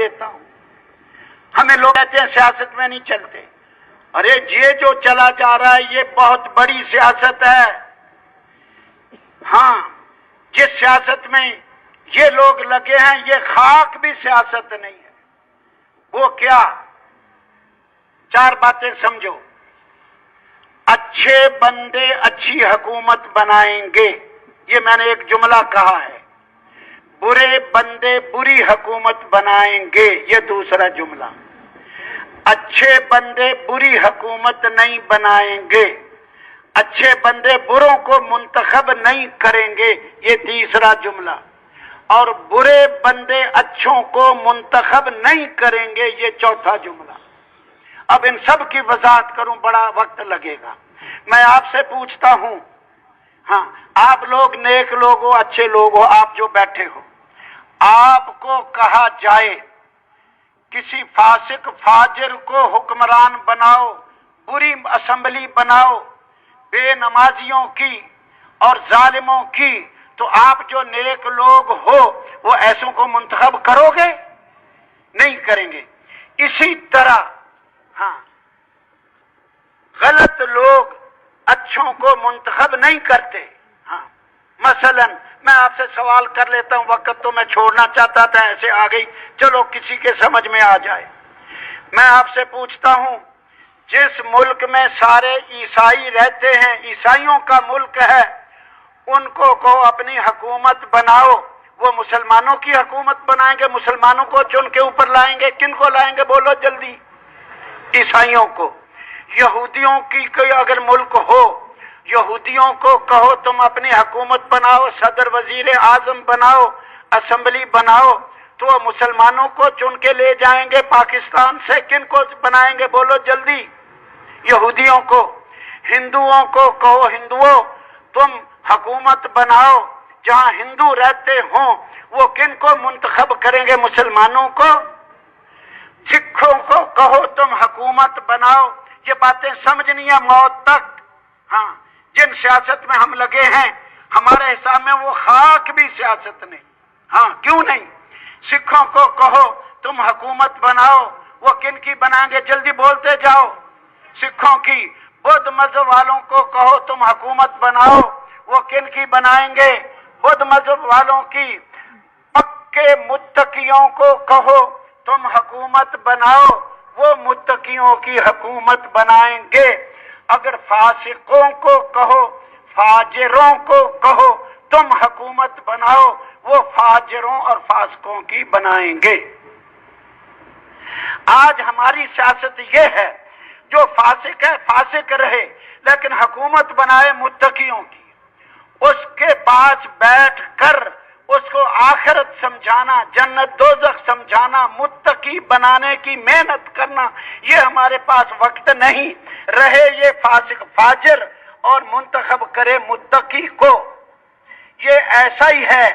دیتا ہوں. ہمیں لوگ کہتے ہیں سیاست میں نہیں چلتے. ارے یہ جو چلا جا رہا ہے یہ بہت بڑی سیاست ہے. ہاں، جس سیاست میں یہ لوگ لگے ہیں یہ خاک بھی سیاست نہیں ہے. وہ کیا؟ چار باتیں سمجھو. اچھے بندے اچھی حکومت بنائیں گے، یہ میں نے ایک جملہ کہا ہے. برے بندے بری حکومت بنائیں گے، یہ دوسرا جملہ. اچھے بندے بری حکومت نہیں بنائیں گے، اچھے بندے بروں کو منتخب نہیں کریں گے، یہ تیسرا جملہ. اور برے بندے اچھوں کو منتخب نہیں کریں گے، یہ چوتھا جملہ. اب ان سب کی وضاحت کروں بڑا وقت لگے گا. میں آپ سے پوچھتا ہوں، ہاں آپ لوگ نیک لوگ ہو، اچھے لوگ ہو، آپ جو بیٹھے ہو، آپ کو کہا جائے کسی فاسق فاجر کو حکمران بناؤ، بری اسمبلی بناؤ بے نمازیوں کی اور ظالموں کی، تو آپ جو نیک لوگ ہو وہ ایسوں کو منتخب کرو گے؟ نہیں کریں گے. اسی طرح ہاں غلط لوگ اچھوں کو منتخب نہیں کرتے. ہاں مثلا میں آپ سے سوال کر لیتا ہوں، وقت تو میں چھوڑنا چاہتا تھا، ایسے آ گئی، چلو کسی کے سمجھ میں آ جائے. میں آپ سے پوچھتا ہوں، جس ملک میں سارے عیسائی رہتے ہیں، عیسائیوں کا ملک ہے، ان کو اپنی حکومت بناؤ، وہ مسلمانوں کی حکومت بنائیں گے، مسلمانوں کو چن کے اوپر لائیں گے. کن کو لائیں گے بولو جلدی؟ عیسائیوں کو. یہودیوں کی کوئی اگر ملک ہو، یہودیوں کو کہو تم اپنی حکومت بناؤ، صدر وزیر اعظم بناؤ، اسمبلی بناؤ، تو وہ مسلمانوں کو چن کے لے جائیں گے پاکستان سے. کن کو بنائیں گے بولو جلدی؟ یہودیوں کو. ہندوؤں کو کہو ہندوؤں تم حکومت بناؤ، جہاں ہندو رہتے ہوں وہ کن کو منتخب کریں گے؟ مسلمانوں کو. سکھوں کو کہو تم حکومت بناؤ. یہ باتیں سمجھنی ہے موت تک. ہاں جن سیاست میں ہم لگے ہیں ہمارے حساب میں وہ خاک بھی سیاست نہیں. ہاں کیوں نہیں؟ سکھوں کو کہو تم حکومت بناؤ، وہ کن کی بنائیں گے؟ جلدی بولتے جاؤ. سکھوں کی. بدھ مذہب والوں کو کہو تم حکومت بناؤ، وہ کن کی بنائیں گے؟ بدھ مذہب والوں کی. پکے متقیوں کو کہو تم حکومت بناؤ، وہ متقیوں کی حکومت بنائیں گے. اگر فاسقوں کو کہو، فاجروں کو کہو تم حکومت بناؤ، وہ فاجروں اور فاسقوں کی بنائیں گے. آج ہماری سیاست یہ ہے، جو فاسق ہے فاسق رہے لیکن حکومت بنائے متقیوں کی. اس کے پاس بیٹھ کر اس کو آخرت سمجھانا، جنت دوزخ سمجھانا، متقی بنانے کی محنت کرنا، یہ ہمارے پاس وقت نہیں. رہے یہ فاسق فاجر اور منتخب کرے متقی کو. یہ ایسا ہی ہے